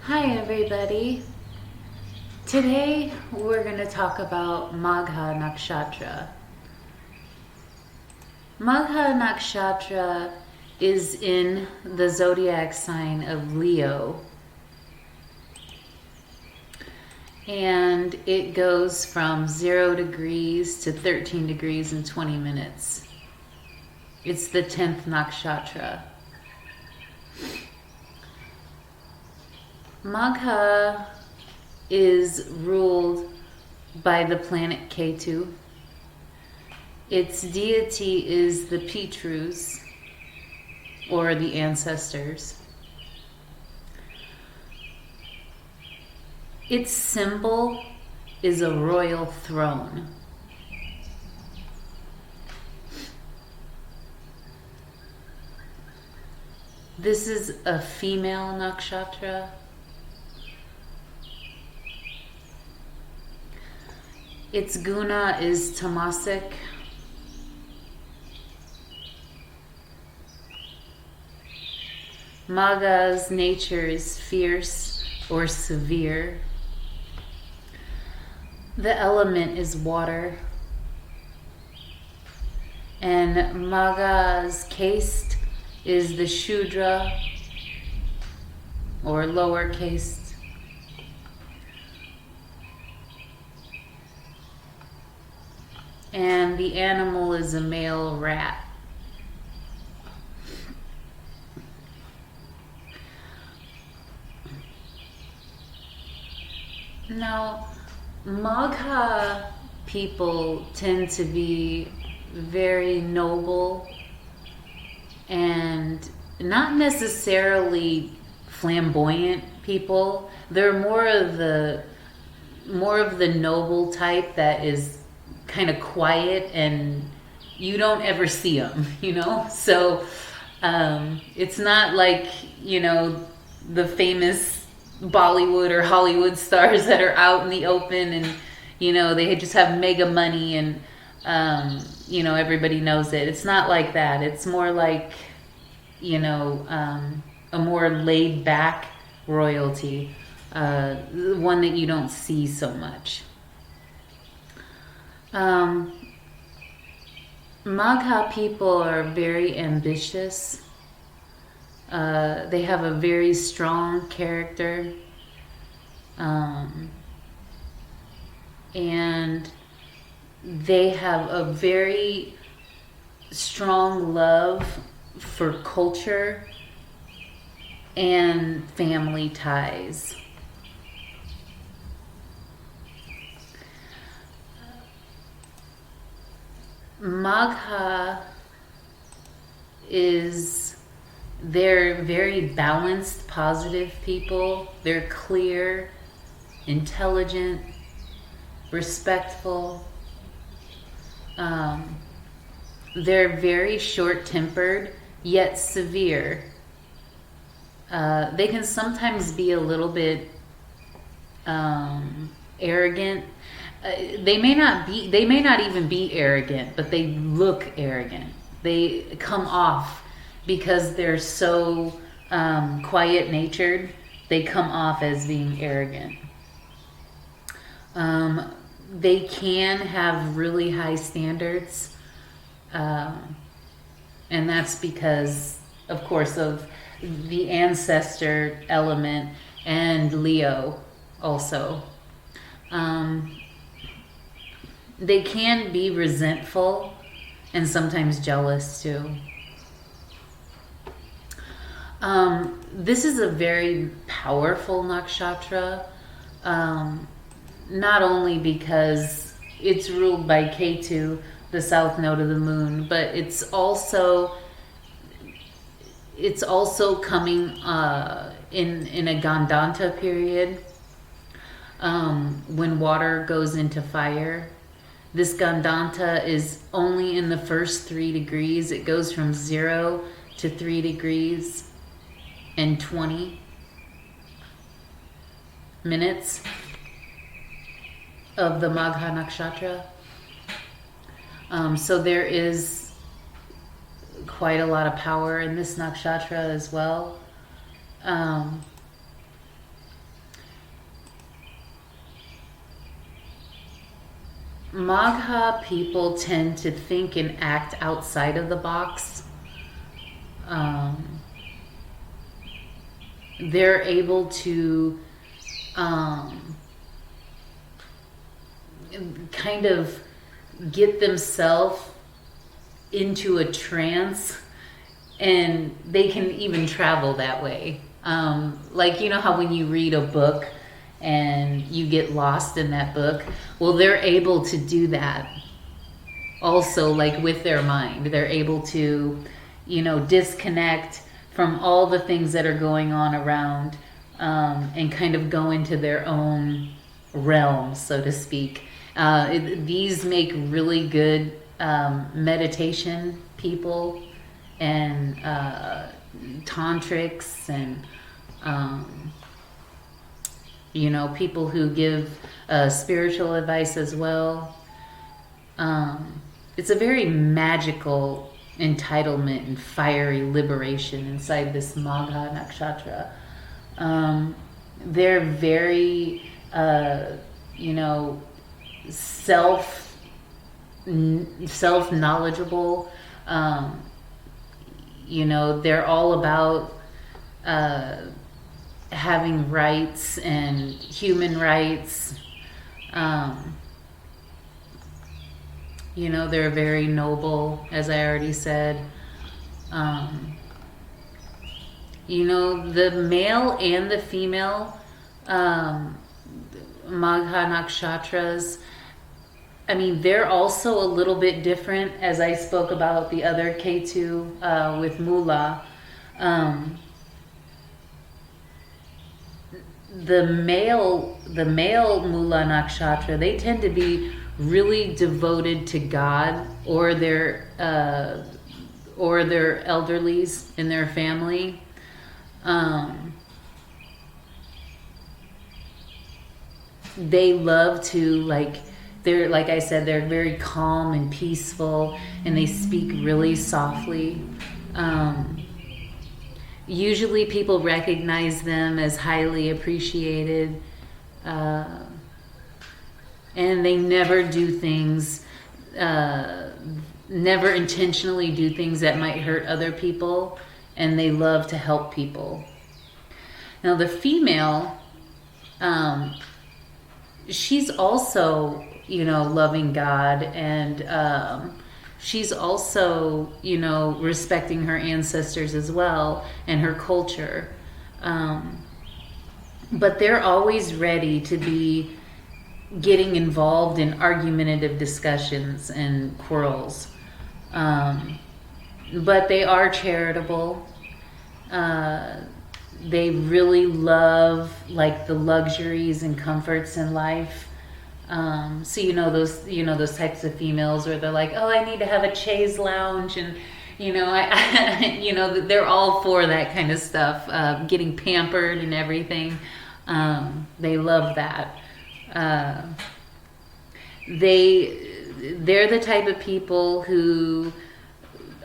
Hi everybody. Today we're going to talk about Magha Nakshatra. Magha Nakshatra is in the zodiac sign of Leo. And it goes from 0 degrees to 13 degrees in 20 minutes. It's the 10th nakshatra. Magha is ruled by the planet Ketu. Its deity is the Pitrus, or the ancestors. Its symbol is a royal throne. This is a female nakshatra. Its guna is tamasic. Magha's nature is fierce or severe. The element is water. And Magha's caste is the Shudra, or lower caste. And the animal is a male rat. Now, Magha people tend to be very noble and not necessarily flamboyant people. They're more of the noble type that is kind of quiet and you don't ever see them, So it's not like, the famous Bollywood or Hollywood stars that are out in the open and, they just have mega money and, everybody knows it. It's not like that. It's more like, a more laid back royalty, one that you don't see so much. Magha people are very ambitious. They have a very strong character. And they have a very strong love for culture and family ties. Magha they're very balanced, positive people. They're clear, intelligent, respectful. They're very short-tempered, yet severe. They can sometimes be a little bit arrogant. They may not even be arrogant, but they look arrogant. They come off because they're so quiet-natured. They come off as being arrogant. They can have really high standards, and that's because, of course, of the ancestor element and Leo also. They can be resentful and sometimes jealous too. This is a very powerful nakshatra, not only because it's ruled by Ketu, the south node of the moon, but it's also coming in a Gandanta period, when water goes into fire. This Gandanta is only in the first 3 degrees. It goes from 0 to 3 degrees in 20 minutes of the Magha Nakshatra. So there is quite a lot of power in this nakshatra as well. Magha people tend to think and act outside of the box. Um, they're able to kind of get themselves into a trance, and they can even travel that way. Like, you know how when you read a book and you get lost in that book? Well, they're able to do that also, like with their mind. They're able to, disconnect from all the things that are going on around, and kind of go into their own realm, so to speak. These make really good meditation people, and tantrics, and people who give spiritual advice as well. It's a very magical entitlement and fiery liberation inside this Magha Nakshatra. They're very, self-knowledgeable. They're all about having rights and human rights. They're very noble, as I already said. The male and the female Magha Nakshatras, they're also a little bit different, as I spoke about the other K2 with Mula. The male Mula Nakshatra, they tend to be really devoted to God or their elderlies in their family. They love to, like I said, they're very calm and peaceful, and they speak really softly. Usually people recognize them as highly appreciated, and they never do things, never intentionally do things that might hurt other people, and they love to help people. Now the female, she's also, loving God, and she's also, respecting her ancestors as well and her culture. But they're always ready to be getting involved in argumentative discussions and quarrels. But they are charitable. They really love, like, the luxuries and comforts in life. So those types of females where they're like, oh, I need to have a chaise lounge, and they're all for that kind of stuff, getting pampered and everything. They love that. They're the type of people who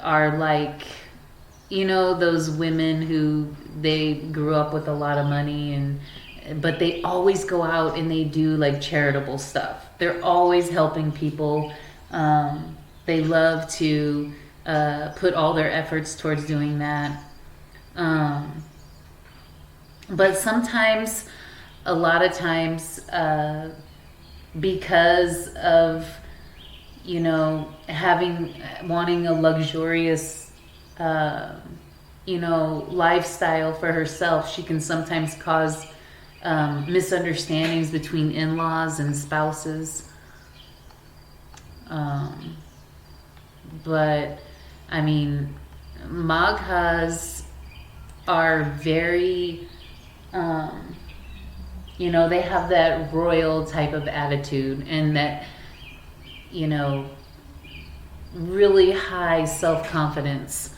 are like, those women who they grew up with a lot of money, but they always go out and they do like charitable stuff. They're always helping people. They love to put all their efforts towards doing that. But sometimes, a lot of times, because of, wanting a luxurious, lifestyle for herself, she can sometimes cause misunderstandings between in-laws and spouses. But Maghas are very, they have that royal type of attitude, and that, really high self-confidence,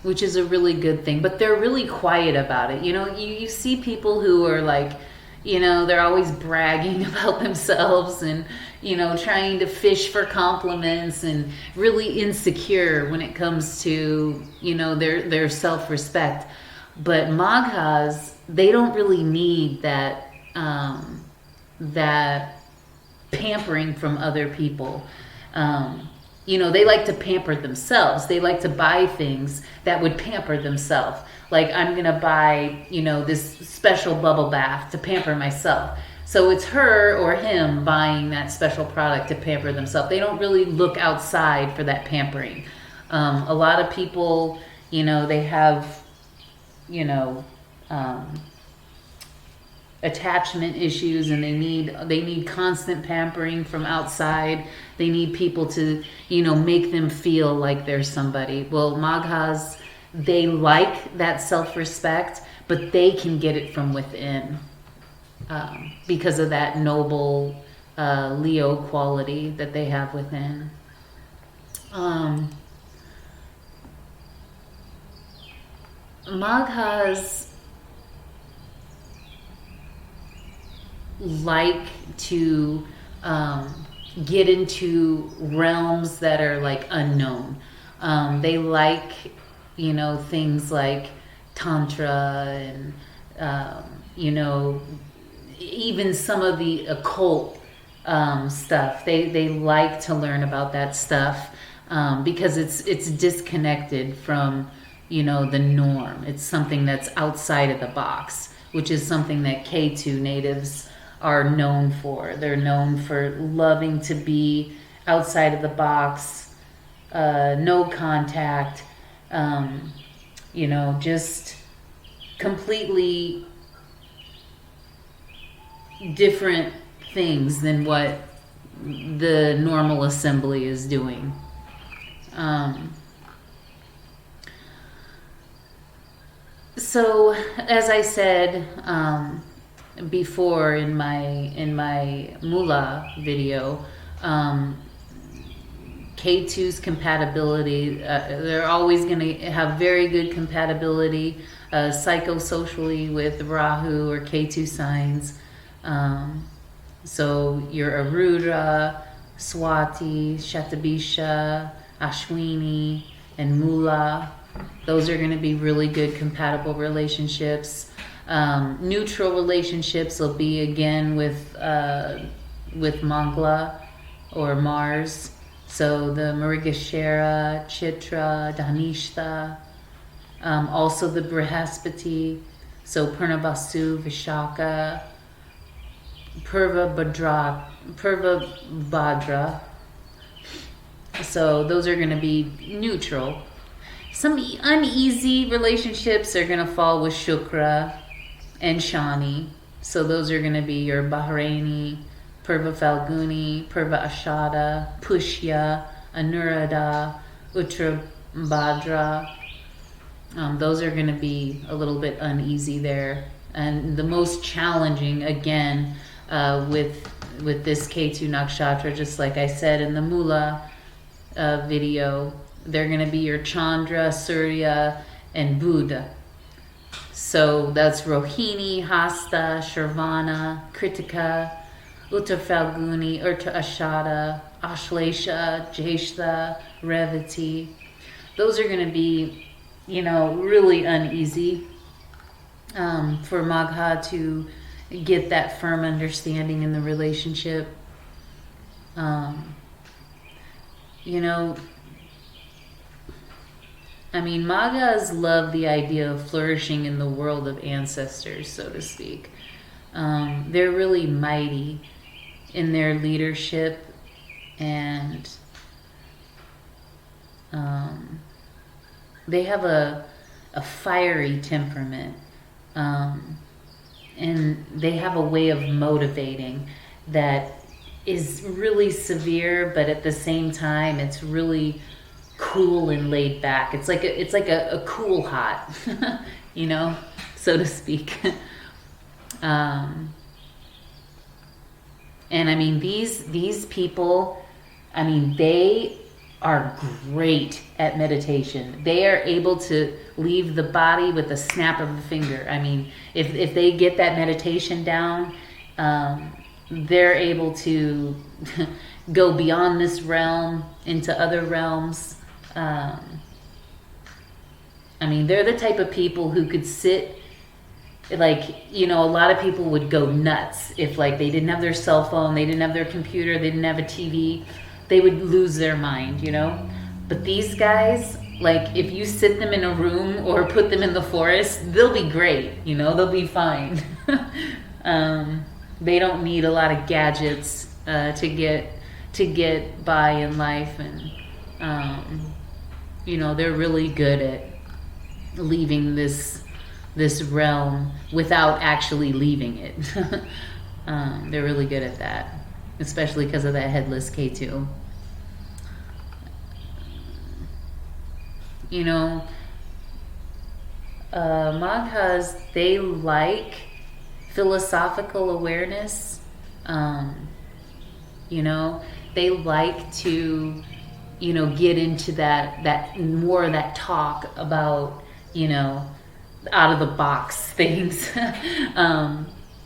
which is a really good thing. But they're really quiet about it. You see people who are like, they're always bragging about themselves, and, trying to fish for compliments, and really insecure when it comes to, their self-respect. But Maghas, they don't really need that, pampering from other people. You know, they like to pamper themselves. They like to buy things that would pamper themselves. Like, I'm going to buy, you know, this special bubble bath to pamper myself. So it's her or him buying that special product to pamper themselves. They don't really look outside for that pampering. A lot of people, you know, they have, you know, attachment issues, and they need constant pampering from outside. They need people to, you know, make them feel like they're somebody. Well, Maghas, they like that self-respect, but they can get it from within, because of that noble Leo quality that they have within. Maghas like to get into realms that are like unknown. They like, you know, things like Tantra and, you know, even some of the occult stuff. They like to learn about that stuff because it's disconnected from, you know, the norm. It's something that's outside of the box, which is something that K2 natives are known for. They're known for loving to be outside of the box, no contact, you know, just completely different things than what the normal assembly is doing. So, as I said before in my Mula video, K2's compatibility, they're always going to have very good compatibility psychosocially with Rahu or K2 signs. So your Arudra, Swati, Shatabisha, Ashwini, and Mula, those are going to be really good compatible relationships. Neutral relationships will be again with Mangla or Mars. So the Mrigashira, Chitra, Dhanishta, also the Brihaspati, so Purnavasu, Vishaka, Purvabhadra. So those are going to be neutral. Some uneasy relationships are going to fall with Shukra and Shani. So those are going to be your Bahraini, Purva Falguni, Purva Ashada, Pushya, Anuradha, Uttarabhadra. Those are going to be a little bit uneasy there. And the most challenging, again, with this K2 Nakshatra, just like I said in the Mula video, they're going to be your Chandra, Surya, and Buddha. So that's Rohini, Hasta, Shravana, Kritika, Uttar Falguni, Uttar Ashada, Ashlesha, Jeshta, Revati. Those are going to be, you know, really uneasy for Magha to get that firm understanding in the relationship. You know, I mean, Maghas love the idea of flourishing in the world of ancestors, so to speak. They're really mighty in their leadership, and they have a fiery temperament, and they have a way of motivating that is really severe, but at the same time, it's really cool and laid back. It's like a cool hot, you know, so to speak. And I mean, these people, I mean, they are great at meditation. They are able to leave the body with a snap of a finger. I mean, if they get that meditation down, they're able to go beyond this realm into other realms. I mean, they're the type of people who could sit like, you know, a lot of people would go nuts if like they didn't have their cell phone, they didn't have their computer, they didn't have a TV. They would lose their mind, you know. But these guys, like, if you sit them in a room or put them in the forest, they'll be great, you know, they'll be fine. They don't need a lot of gadgets to get by in life, and you know, they're really good at leaving this realm without actually leaving it. They're really good at that, especially because of that headless K2. You know, Maghas, they like philosophical awareness. You know, they like to, you know, get into that more of that talk about, you know, out of the box things.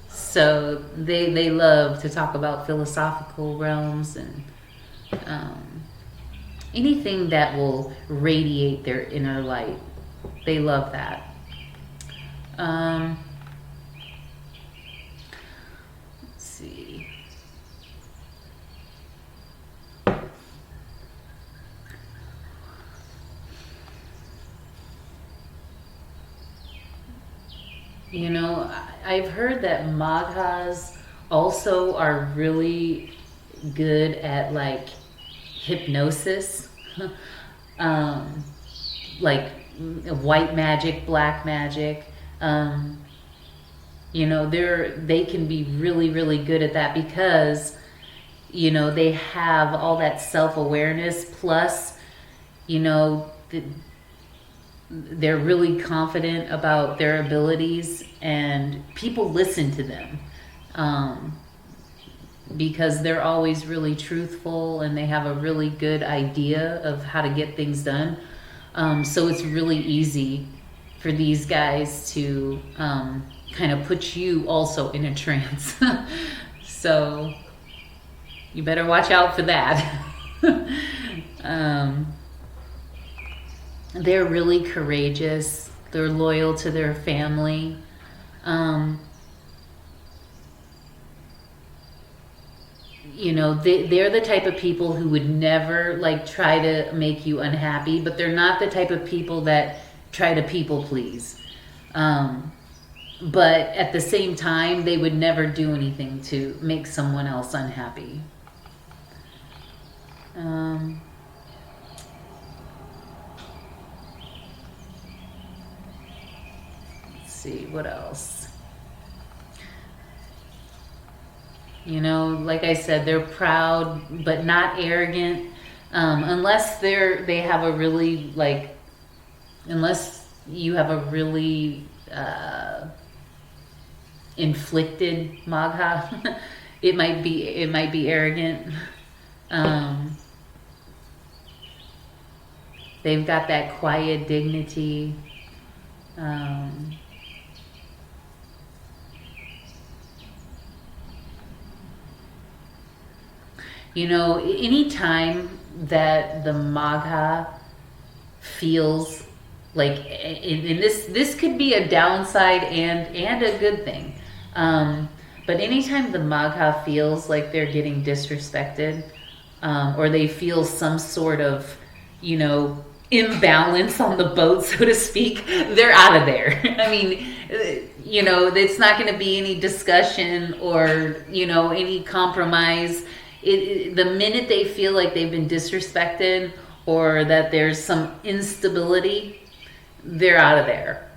So they love to talk about philosophical realms and anything that will radiate their inner light. They love that. Let's see. You know, I've heard that Maghas also are really good at like hypnosis, like white magic, black magic. You know, they can be really, really good at that because, you know, they have all that self-awareness, plus, you know, they're really confident about their abilities, and people listen to them because they're always really truthful and they have a really good idea of how to get things done. So it's really easy for these guys to kind of put you also in a trance. So you better watch out for that. They're really courageous. They're loyal to their family. You know, they're the type of people who would never like try to make you unhappy, but they're not the type of people that try to people please. But at the same time, they would never do anything to make someone else unhappy. See what else. You know, like I said, they're proud but not arrogant, unless they have a really like, unless you have a really inflicted Magha. it might be arrogant. They've got that quiet dignity. You know, anytime that the Magha feels like, and this could be a downside and a good thing, but anytime the Magha feels like they're getting disrespected, or they feel some sort of, you know, imbalance on the boat, so to speak, they're out of there. I mean, you know, it's not going to be any discussion or, you know, any compromise. The minute they feel like they've been disrespected or that there's some instability, they're out of there.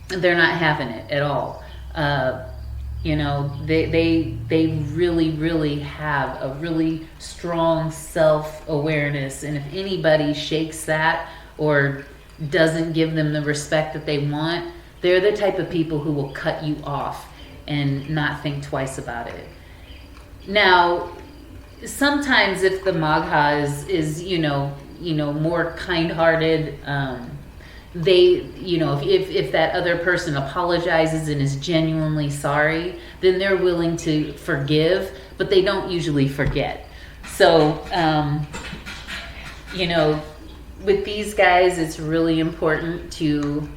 They're not having it at all. You know, they really, really have a really strong self-awareness, and if anybody shakes that or doesn't give them the respect that they want, they're the type of people who will cut you off and not think twice about it. Now, sometimes if the Magha is you know more kind-hearted, they, you know, if that other person apologizes and is genuinely sorry, then they're willing to forgive, but they don't usually forget. So, you know, with these guys, it's really important to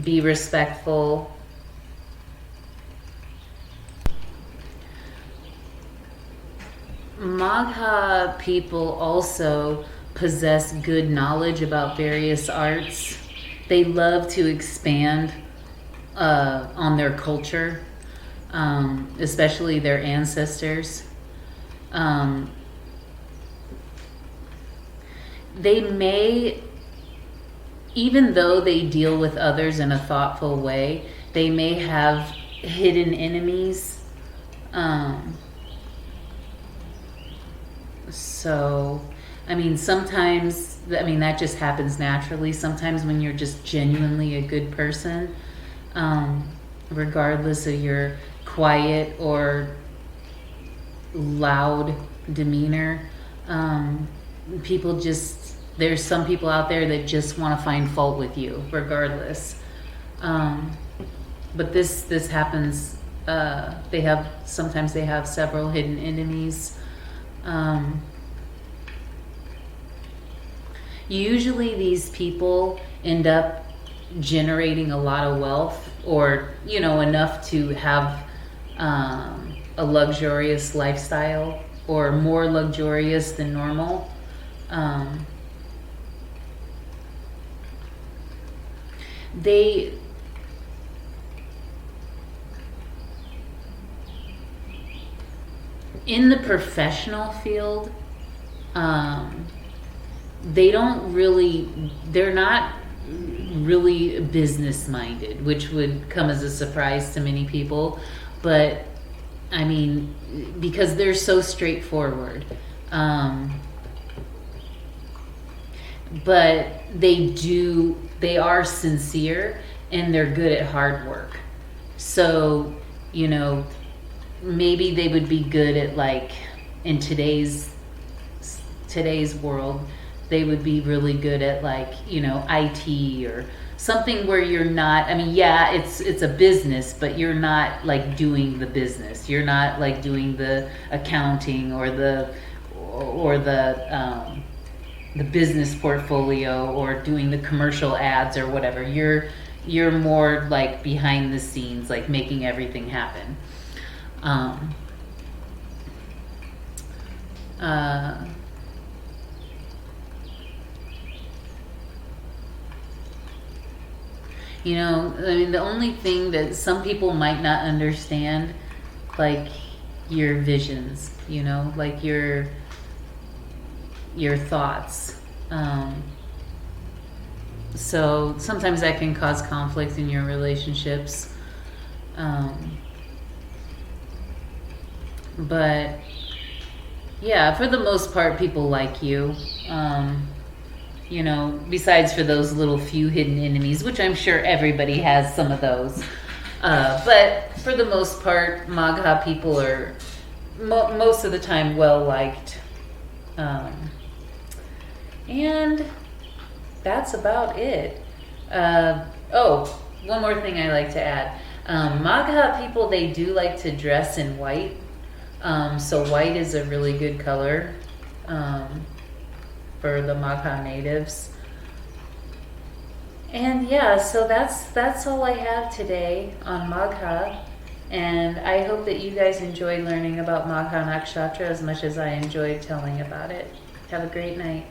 be respectful. Magha people also possess good knowledge about various arts. They love to expand on their culture, especially their ancestors. They may, even though they deal with others in a thoughtful way, they may have hidden enemies. So, I mean, sometimes, I mean, that just happens naturally. Sometimes when you're just genuinely a good person, regardless of your quiet or loud demeanor, people just, there's some people out there that just want to find fault with you regardless. But this happens, sometimes they have several hidden enemies. Usually these people end up generating a lot of wealth, or enough to have a luxurious lifestyle, or more luxurious than normal. They in the professional field, they're not really business minded, which would come as a surprise to many people. But I mean, because they're so straightforward. But they are sincere, and they're good at hard work. So, maybe they would be good at, like, in today's world, they would be really good at, like, IT or something where you're not, I mean, yeah, it's a business, but you're not like doing the business. You're not like doing the accounting or the business portfolio or doing the commercial ads or whatever. You're more like behind the scenes, like making everything happen. I mean, the only thing that some people might not understand, like your visions, like your thoughts. So sometimes that can cause conflict in your relationships. But yeah, for the most part, people like you. Besides for those little few hidden enemies, which I'm sure everybody has some of those. But for the most part, Magha people are most of the time well liked. And that's about it. One more thing I like to add. Magha people, they do like to dress in white. So white is a really good color for the Magha natives. And yeah, so that's all I have today on Magha. And I hope that you guys enjoy learning about Magha Nakshatra as much as I enjoyed telling about it. Have a great night.